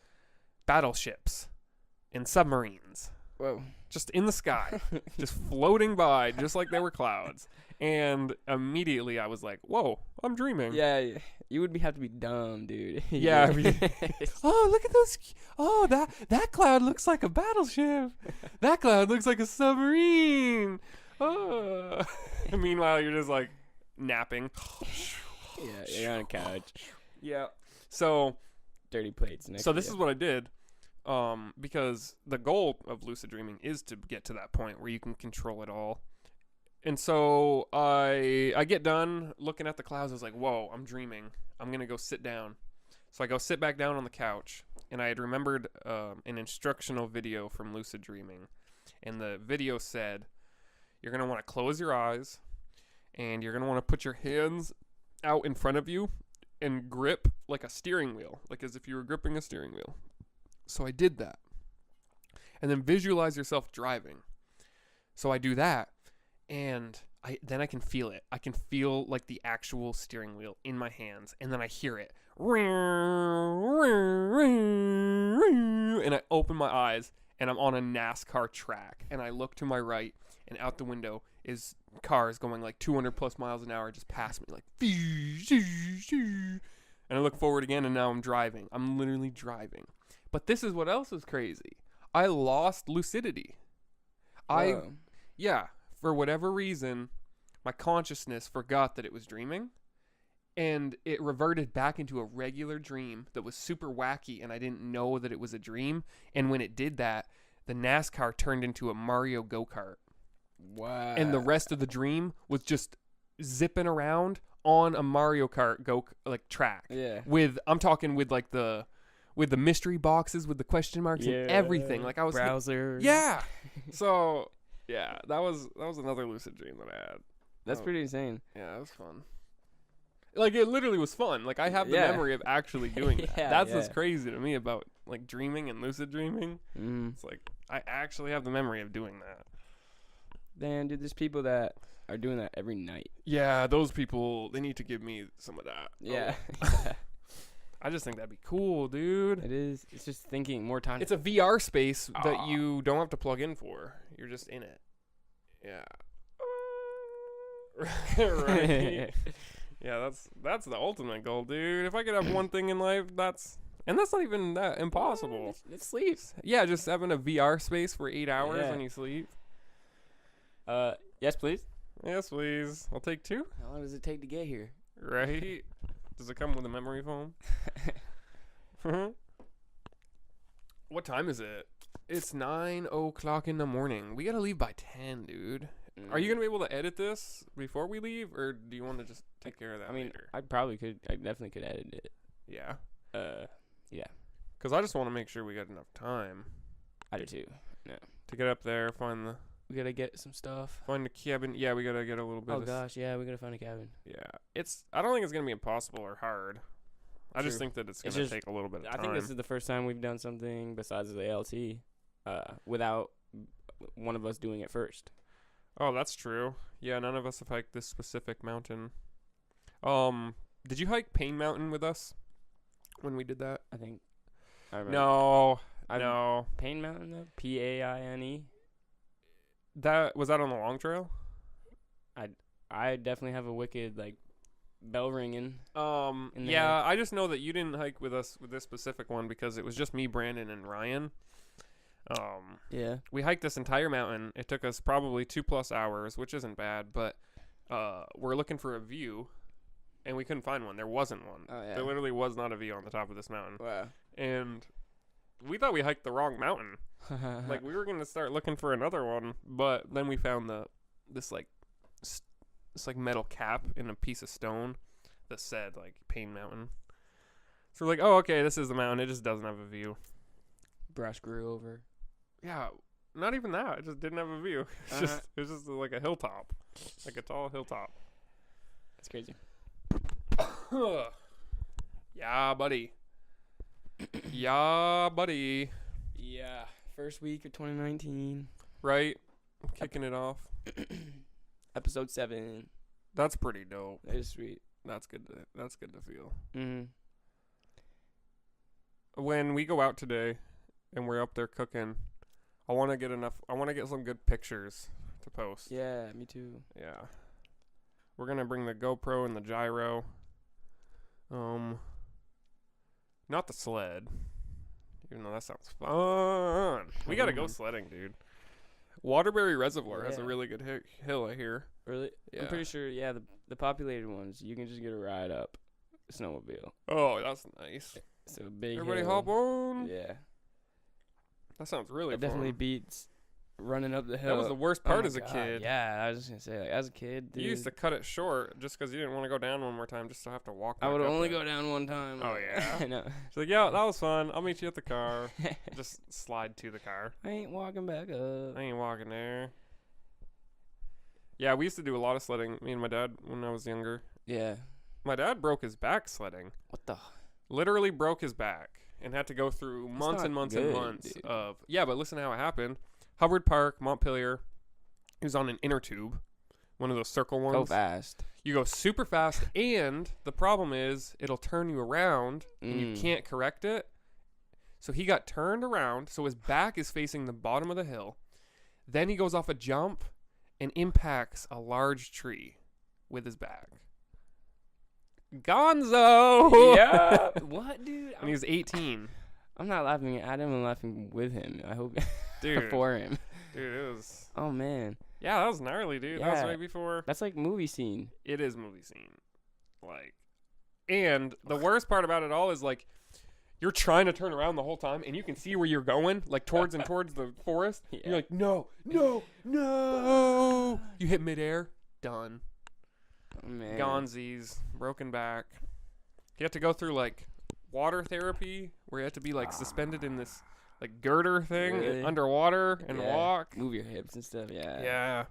battleships and submarines. Whoa. Just in the sky, just floating by, just like they were clouds. And immediately I was like, whoa, I'm dreaming. Yeah, you would have to be dumb, dude. Yeah. I mean, oh, look at those. Oh, that cloud looks like a battleship. That cloud looks like a submarine. Oh. And meanwhile, you're just like, napping. Yeah, you're on a couch. Yeah. So dirty plates next so this is what I did. Because the goal of lucid dreaming is to get to that point where you can control it all. And so I get done looking at the clouds. I was like, whoa, I'm dreaming. I'm going to go sit down. So I go sit back down on the couch, and I had remembered an instructional video from lucid dreaming. And the video said, you're going to want to close your eyes, and you're going to want to put your hands out in front of you and grip like a steering wheel, like as if you were gripping a steering wheel. So I did that. And then visualize yourself driving. So I do that, and then I can feel it. I can feel like the actual steering wheel in my hands, and then I hear it. And I open my eyes, and I'm on a NASCAR track, and I look to my right, and out the window is cars going like 200 plus miles an hour just past me, like, and I look forward again, and now I'm driving. I'm literally driving. But this is what else is crazy. I lost lucidity. For whatever reason, my consciousness forgot that it was dreaming, and it reverted back into a regular dream that was super wacky, and I didn't know that it was a dream. And when it did that, the NASCAR turned into a Mario go-kart. Wow. And the rest of the dream was just zipping around on a Mario Kart track. Yeah. I'm talking with the mystery boxes with the question marks and everything. Like I was browser. Yeah. So yeah, that was another lucid dream that I had. That's pretty insane. Yeah, it was fun. Like it literally was fun. Like I have the memory of actually doing that. That's what's crazy to me about like dreaming and lucid dreaming. It's like I actually have the memory of doing that. Man, dude, there's people that are doing that every night. Yeah, those people, they need to give me some of that. Yeah. Oh. I just think that'd be cool, dude. It is. It's just thinking more time. It's a VR space that you don't have to plug in for. You're just in it. Yeah. Right. Yeah, that's the ultimate goal, dude. If I could have one thing in life, that's not even that impossible. It's sleep. Yeah, just having a VR space for 8 hours when you sleep. Yes, please. Yes, please. I'll take 2. How long does it take to get here? Right? Does it come with a memory foam? What time is it? It's 9:00 in the morning. We gotta leave by 10, dude. Are you gonna be able to edit this before we leave, or do you want to just take care of that later? I probably could. I definitely could edit it. Yeah. Yeah. Because I just want to make sure we got enough time. I do too. Yeah. To get up there, We gotta get some stuff. Find the cabin. Yeah, we gotta get a little bit. Oh gosh, yeah, we gotta find a cabin. Yeah, I don't think it's gonna be impossible or hard. I just think that it's gonna take a little bit of time. I think this is the first time we've done something besides the LT, without one of us doing it first. Oh, that's true. Yeah, none of us have hiked this specific mountain. Did you hike Pain Mountain with us when we did that? I think. I remember. No. No. Pain Mountain though. Paine. Was that on the long trail? I definitely have a wicked like bell ringing. Yeah, I just know that you didn't hike with us with this specific one because it was just me, Brandon, and Ryan. Yeah. We hiked this entire mountain. It took us probably 2+ hours, which isn't bad, but we're looking for a view, and we couldn't find one. There wasn't one. Oh, yeah. There literally was not a view on the top of this mountain. Wow. And we thought we hiked the wrong mountain. Like, we were going to start looking for another one, but then we found this metal cap in a piece of stone that said, like, Pain Mountain. So we're like, oh, okay, this is the mountain. It just doesn't have a view. Brush grew over. Yeah, not even that. It just didn't have a view. It was just like a hilltop. Like a tall hilltop. That's crazy. Yeah, buddy. Yeah, buddy. Yeah. First week of 2019. Right? Kicking it off. Episode 7. That's pretty dope. That is sweet. That's good to feel. Mm-hmm. When we go out today and we're up there cooking, I want to get some good pictures to post. Yeah, me too. Yeah. We're going to bring the GoPro and the gyro. Not the sled. Even though that sounds fun. We got to go sledding, dude. Waterbury Reservoir has a really good hill, I hear. Really? Yeah. I'm pretty sure, the populated ones, you can just get a ride up a snowmobile. Oh, that's nice. So big Everybody hill. hop on. Yeah. That sounds really It fun. definitely beats running up the hill. That was the worst part my as a God. kid. Yeah, I was just going to say, like, as a kid, dude. You used to cut it short just because you didn't want to go down one more time just to have to walk back I would up only it. go down one time. Oh, yeah. I know. She's like, yeah, that was fun. I'll meet you at the car. Just slide to the car. I ain't walking back up. I ain't walking there. Yeah, we used to do a lot of sledding, me and my dad, when I was younger. Yeah. My dad broke his back sledding. What the? Literally broke his back and had to go through months and months and months dude. of... Yeah, but listen to how it happened. Hubbard Park, Montpelier. He was on an inner tube, one of those circle ones. Go fast. You go super fast, and the problem is it'll turn you around, and you can't correct it. So he got turned around, so his back is facing the bottom of the hill. Then he goes off a jump and impacts a large tree with his back. Gonzo! Yeah. What, dude? And he was 18. I'm not laughing at him. I'm laughing with him. I hope Dude. for him. Dude, it was... Oh, man. Yeah, that was gnarly, dude. That was Yeah. right before... That's like movie scene. It is movie scene. Like... And the worst part about it all is, like, you're trying to turn around the whole time, and you can see where you're going, like, towards the forest. Yeah. You're like, no. You hit midair. Done. Oh, man. Gonzies. Broken back. You have to go through, like, water therapy, where you have to be, like, suspended in this, like, girder thing Really? underwater and walk. Move your hips and stuff. Yeah. Yeah.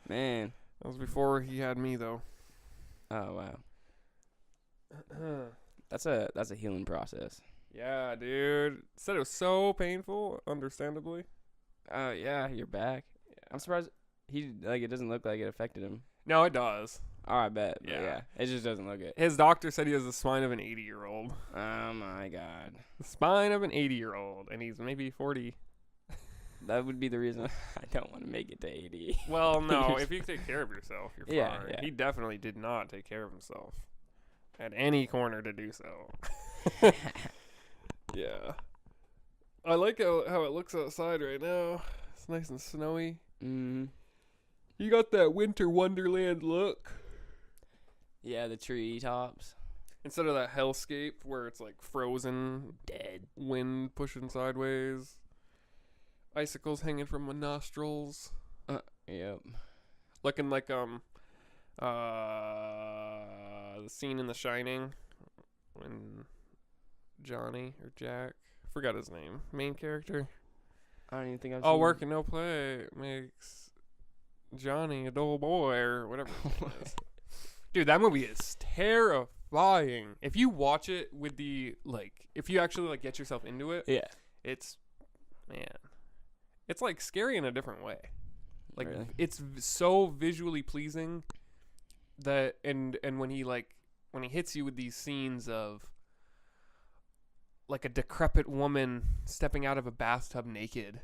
Man. That was before he had me, though. Oh, wow. That's a healing process. Yeah, dude. Said it was so painful, understandably. Oh, yeah. You're back. Yeah. I'm surprised it doesn't look like it affected him. No, it does. Oh, I bet. But Yeah. yeah. It just doesn't look it. His doctor said he has the spine of an 80-year-old. Oh, my God. The spine of an 80-year-old, and he's maybe 40. That would be the reason I don't want to make it to 80. Well, no, if you take care of yourself, you're Yeah, fine. yeah. He definitely did not take care of himself at any corner to do so. Yeah. I like how it looks outside right now. It's nice and snowy. Mm. You got that winter wonderland look. Yeah, the tree tops. Instead of that hellscape where it's like frozen, Dead. wind pushing sideways, icicles hanging from my nostrils, Yep. looking like the scene in The Shining when Johnny or Jack, forgot his name, main character. I don't even think I've All seen work and no play makes Johnny a dull boy or whatever his name is. Dude, that movie is terrifying. If you watch it with if you actually get yourself into it, Yeah. it's, man, it's like scary in a different way. Like Really? it's so visually pleasing that and when he hits you with these scenes of like a decrepit woman stepping out of a bathtub naked.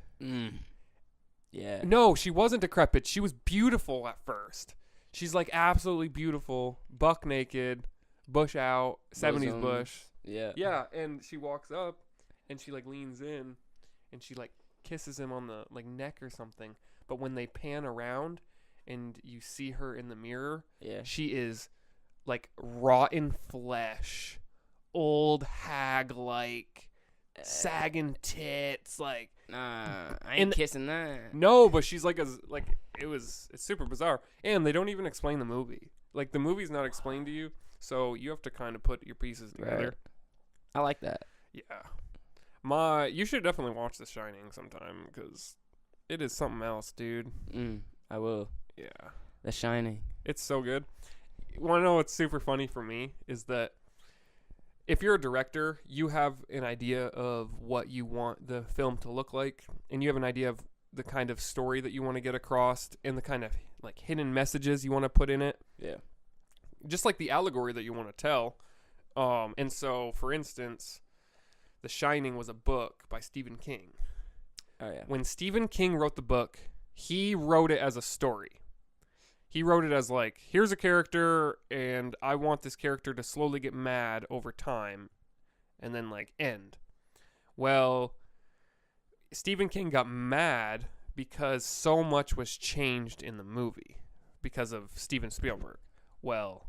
Yeah. No, she wasn't decrepit. She was beautiful at first. She's like absolutely beautiful, buck naked, bush out, 70s bush. Yeah. Yeah, and she walks up and she like leans in and she like kisses him on the like neck or something. But when they pan around and you see her in the mirror, Yeah. she is like rotten flesh, old hag like, sagging tits like. Nah, I ain't kissing that. No, but she's like it's super bizarre. And they don't even explain the movie. Like the movie's not explained to you, so you have to kind of put your pieces together. Right. I like that. Yeah. You should definitely watch The Shining sometime because it is something else, dude. I will. Yeah. The Shining. It's so good. You want to know what's super funny for me is that if you're a director, you have an idea of what you want the film to look like, and you have an idea of the kind of story that you want to get across and the kind of like hidden messages you want to put in it. Yeah. Just like the allegory that you want to tell. And so, for instance, The Shining was a book by Stephen King. Oh, yeah. When Stephen King wrote the book, he wrote it as a story. He wrote it as like, here's a character, and I want this character to slowly get mad over time, and then like end. Well, Stephen King got mad because so much was changed in the movie because of Steven Spielberg. Well,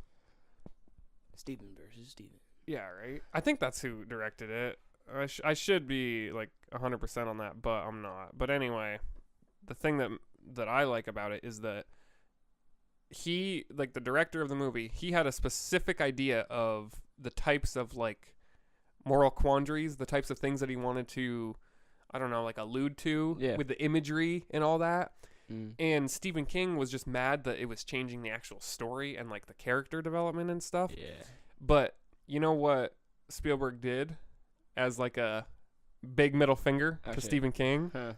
Steven versus Steven. yeah, right? I think that's who directed it. I should be like 100% on that, but I'm not. But anyway, the thing that I like about it is that he, like the director of the movie, he had a specific idea of the types of like moral quandaries, the types of things that he wanted to, I don't know, like allude to with the imagery and all that. And Stephen King was just mad that it was changing the actual story and like the character development and stuff. Yeah. But you know what Spielberg did as like a big middle finger to Stephen King? Huh.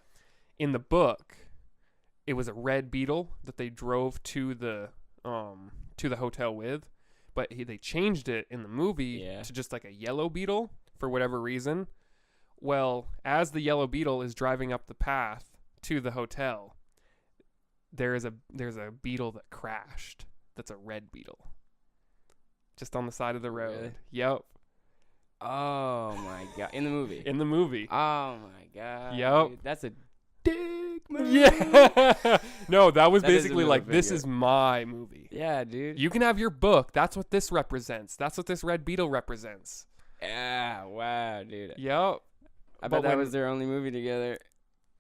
In the book, it was a red beetle that they drove to the hotel with, but they changed it in the movie to just like a yellow beetle for whatever reason. Well, as the yellow beetle is driving up the path to the hotel, there's a beetle that crashed. That's a red beetle, just on the side of the road. Really? Yep. Oh my god! In the movie. In the movie. Oh my god. Yep. Dude, that's a dick movie. Yeah. No, that was That is a basically middle like, this finger. is my movie. Yeah, dude. You can have your book. That's what this represents. That's what this red beetle represents. Yeah. Wow, dude. Yep. I bet that was their only movie together.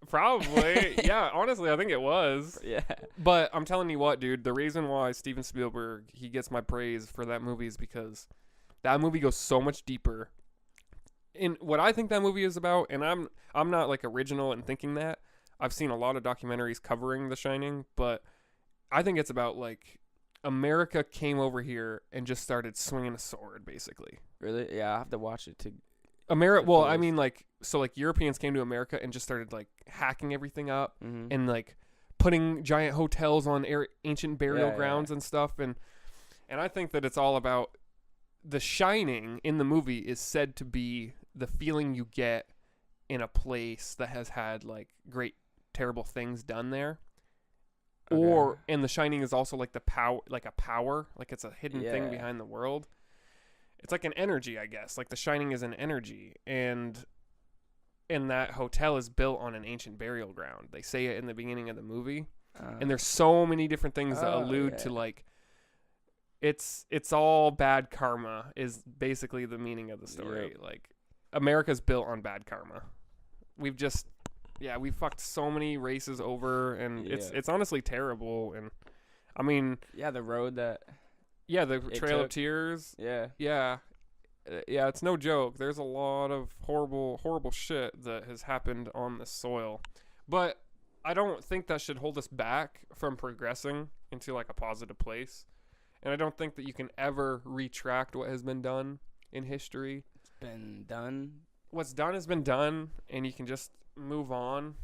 Probably. Yeah, honestly, I think it was. Yeah. But I'm telling you what, dude, the reason why Steven Spielberg, he gets my praise for that movie is because that movie goes so much deeper in what I think that movie is about. And I'm not like original in thinking that. I've seen a lot of documentaries covering The Shining, but I think it's about like America came over here and just started swinging a sword, basically. Really? Yeah, I have to watch it to. Well, I mean, like, so like Europeans came to America and just started like hacking everything up and like putting giant hotels on ancient burial grounds and stuff. And I think that it's all about The Shining in the movie is said to be the feeling you get in a place that has had like great, terrible things done there. Okay. And The Shining is also like a power, like it's a hidden thing behind the world. It's like an energy, I guess. Like The Shining is an energy, and that hotel is built on an ancient burial ground. They say it in the beginning of the movie, and there's so many different things that allude to like it's all bad karma is basically the meaning of the story. Yep. Like America's built on bad karma. We've just we fucked so many races over, and it's honestly terrible. And I mean, the road that. Yeah, the Trail of Tears. Yeah. Yeah. Yeah, it's no joke. There's a lot of horrible, horrible shit that has happened on this soil. But I don't think that should hold us back from progressing into like a positive place. And I don't think that you can ever retract what has been done in history. It's been done. What's done has been done, and you can just move on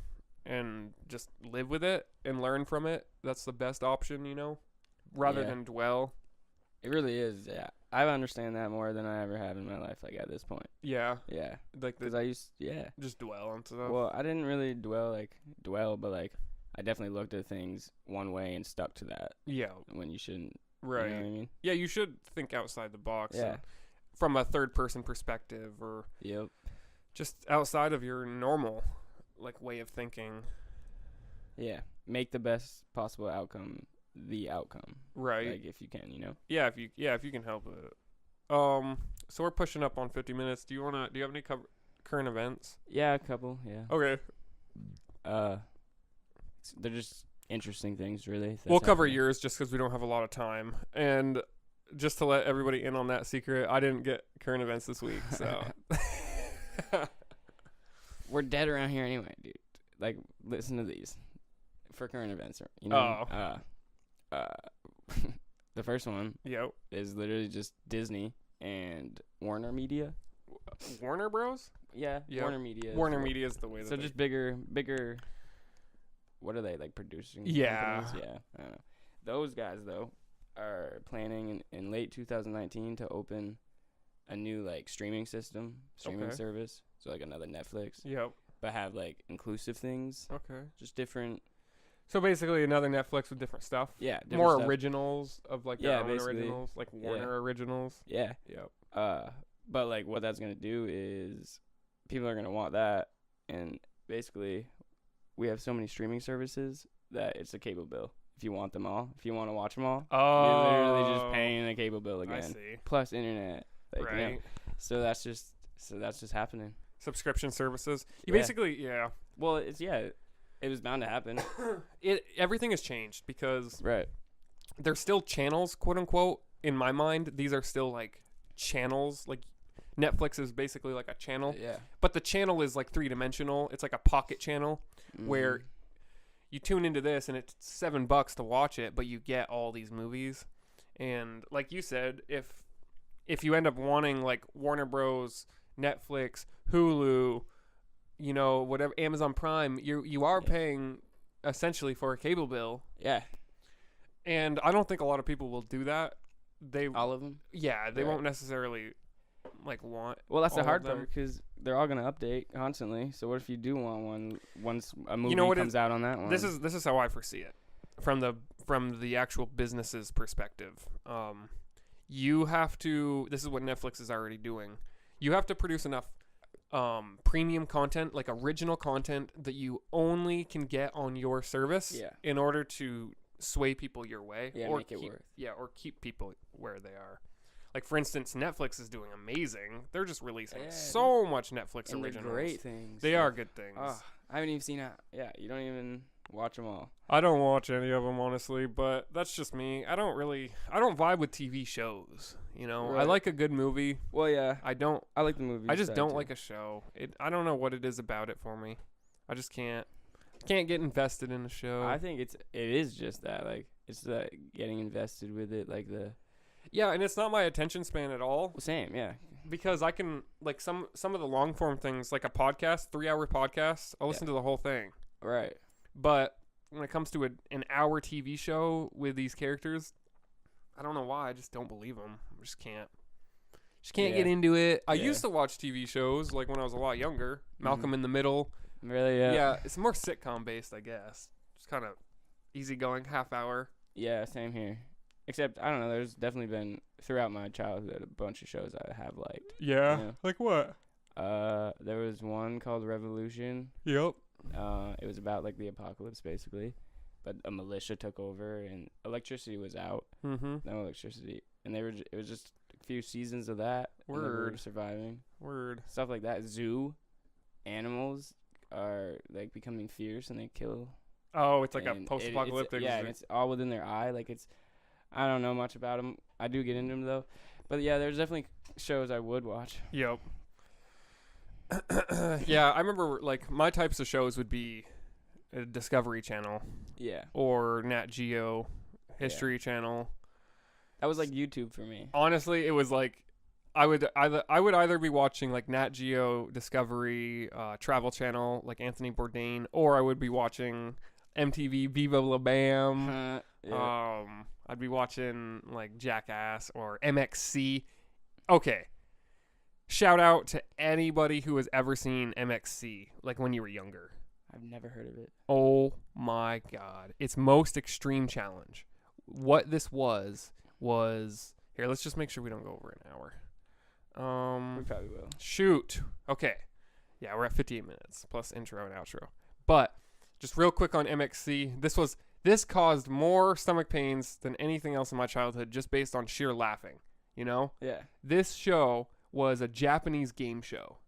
and just live with it. and learn from it, that's the best option, you know, rather than dwell. It really is, yeah. I understand that more than I ever have in my life, like, at this point. Yeah. Yeah. Like, because I used, just dwell on stuff. Well, I didn't really dwell, but, like, I definitely looked at things one way and stuck to that. Yeah. When you shouldn't. Right. You know what I mean? Yeah, you should think outside the box. Yeah. From a third-person perspective, or just outside of your normal, like, way of thinking. Yeah. Make the best possible outcome the outcome. Right. Like, if you can, you know? Yeah, if you can help it. So we're pushing up on 50 minutes. Do you have any current events? Yeah, a couple, yeah. Okay. They're just interesting things, really. We'll cover yours just because we don't have a lot of time. And just to let everybody in on that secret, I didn't get current events this week, so. We're dead around here anyway, dude. Like, listen to these for current events, you know? The first one is literally just Disney and Warner Media. Warner Bros? Yeah, Warner Media. Warner Media is the way that so just bigger. What are they, like, producing? Yeah. Companies? Yeah. I don't know. Those guys, though, are planning in late 2019 to open a new, like, streaming service. So, like, another Netflix. Yep. But have, like, inclusive things. Okay. Just different. So basically another Netflix with different stuff. Yeah. More stuff. Originals of, like, their own basically. originals. Like Warner originals. Yeah. Yep. But, like, what that's going to do is people are going to want that. And basically, we have so many streaming services that it's a cable bill. If you want them all. If you want to watch them all. You're literally just paying a cable bill again. I see. Plus internet. Like, right. You know, so that's just happening. Subscription services. You basically, Well, it was bound to happen. Everything has changed because right. There's still channels, quote unquote. In my mind, these are still like channels. Like Netflix is basically like a channel. Yeah. But the channel is like 3-dimensional. It's like a pocket channel where you tune into this and it's $7 to watch it, but you get all these movies. And like you said, if you end up wanting like Warner Bros, Netflix, Hulu, you know, whatever, Amazon Prime, you are paying essentially for a cable bill. Yeah. And I don't think a lot of people will do that. All of them? Yeah, they won't necessarily like want. Well, that's the hard part because they're all going to update constantly. So what if you do want one once a movie comes out on that one? This is how I foresee it from the actual business's perspective. You have to. This is what Netflix is already doing. You have to produce enough premium content, like original content that you only can get on your service in order to sway people your way or make it work. Yeah, or keep people where they are. Like, for instance, Netflix is doing amazing. They're just releasing so much Netflix originals. They're great things. They are good things. I haven't even seen it. Yeah, you don't even watch them all. I don't watch any of them, honestly, but that's just me. I don't vibe with TV shows, you know? Right. I like a good movie. Well, yeah. I like the movie. I just don't like a show. I don't know what it is about it for me. I just can't get invested in a show. I think it is just that. Like, it's that getting invested with it, like the... Yeah, and it's not my attention span at all. Same, yeah. Because I can, like, some of the long form things, like a podcast, 3-hour podcast, I'll listen to the whole thing. Right. But when it comes to an hour TV show with these characters, I don't know why. I just don't believe them. I just can't get into it. I used to watch TV shows, like, when I was a lot younger. Malcolm in the Middle. Really, yeah. Yeah, it's more sitcom based, I guess. Just kind of easygoing, half hour. Yeah, same here. Except, I don't know, there's definitely been, throughout my childhood, a bunch of shows I have liked. Yeah? You know? Like what? There was one called Revolution. Yep. It was about, like, the apocalypse, basically. But a militia took over, and electricity was out. Mm-hmm. No electricity. And it was just a few seasons of that. Word. And they were surviving. Word. Stuff like that. Zoo animals are, like, becoming fierce, and they kill. Oh, it's like a post-apocalyptic. And it's all within their eye. Like, it's... I don't know much about them. I do get into them, though. But, yeah, there's definitely shows I would watch. Yep. Yeah, I remember, like, my types of shows would be a Discovery Channel. Yeah. Or Nat Geo, History Channel. That was, like, YouTube for me. Honestly, it was, like, I would either be watching, like, Nat Geo, Discovery, Travel Channel, like Anthony Bourdain, or I would be watching MTV Viva La Bam. Yeah. I'd be watching like Jackass or MXC. Okay. Shout out to anybody who has ever seen MXC, like when you were younger. I've never heard of it. Oh my God. It's Most Extreme Challenge. What this was here, let's just make sure we don't go over an hour. We probably will. Shoot. Okay. Yeah, we're at 58 minutes plus intro and outro. But just real quick on MXC, this caused more stomach pains than anything else in my childhood just based on sheer laughing, you know? Yeah. This show was a Japanese game show.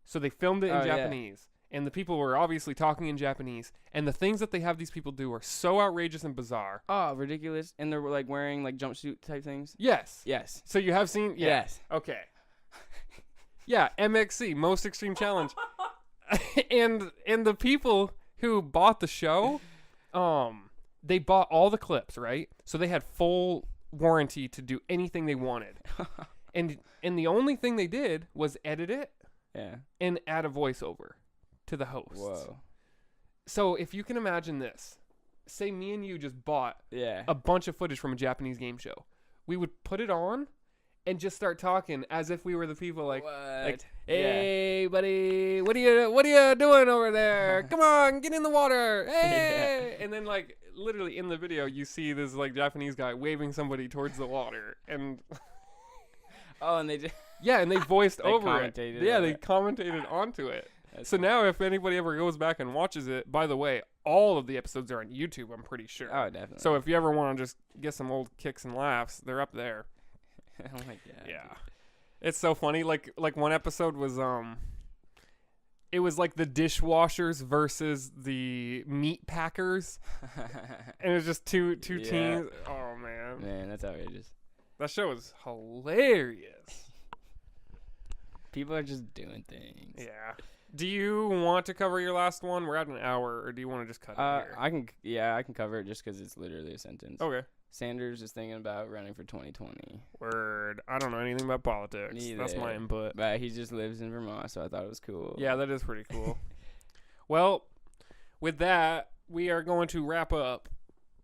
So they filmed it in Japanese. And the people were obviously talking in Japanese. And the things that they have these people do are so outrageous and bizarre. Oh, ridiculous. And they're like wearing like jumpsuit type things? Yes. Yes. So you have seen? Yeah. Yes. Okay. Yeah, MXC, Most Extreme Challenge. and the people who bought the show, they bought all the clips, right? So they had full warranty to do anything they wanted. and the only thing they did was edit it and add a voiceover to the host. Whoa. So if you can imagine this, say me and you just bought a bunch of footage from a Japanese game show. We would put it on and just start talking as if we were the people like hey buddy, what are you doing over there? Come on, get in the water. Hey. And then like literally in the video you see this like Japanese guy waving somebody towards the water and and they just and they voiced over it. Yeah, they it. commentated onto it. That's So now if anybody ever goes back and watches it, by the way, all of the episodes are on YouTube, I'm pretty sure. Oh, definitely. So if you ever want to just get some old kicks and laughs, they're up there. Oh my God. Yeah. It's so funny. Like one episode was it was like the dishwashers versus the meat packers. And it was just two teams. Oh man. Man, that's outrageous. That show was hilarious. People are just doing things. Yeah. Do you want to cover your last one? We're at an hour, or do you want to just cut it here? I can cover it just because it's literally a sentence. Okay. Sanders is thinking about running for 2020. Word. I don't know anything about politics. Neither. That's my input. But he just lives in Vermont, so I thought it was cool. Yeah, that is pretty cool. Well, with that, we are going to wrap up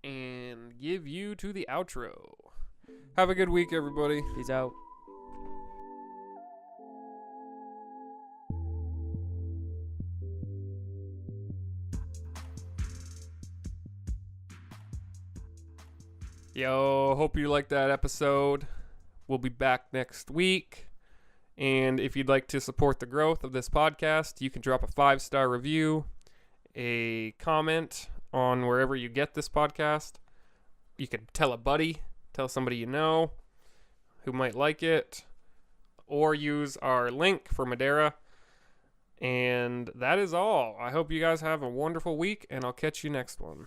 and give you to the outro. Have a good week, everybody. Peace out. Yo, hope you liked that episode. We'll be back next week. And if you'd like to support the growth of this podcast, you can drop a 5-star review, a comment on wherever you get this podcast. You can tell a buddy, tell somebody you know who might like it, or use our link for Madera. And that is all. I hope you guys have a wonderful week, and I'll catch you next one.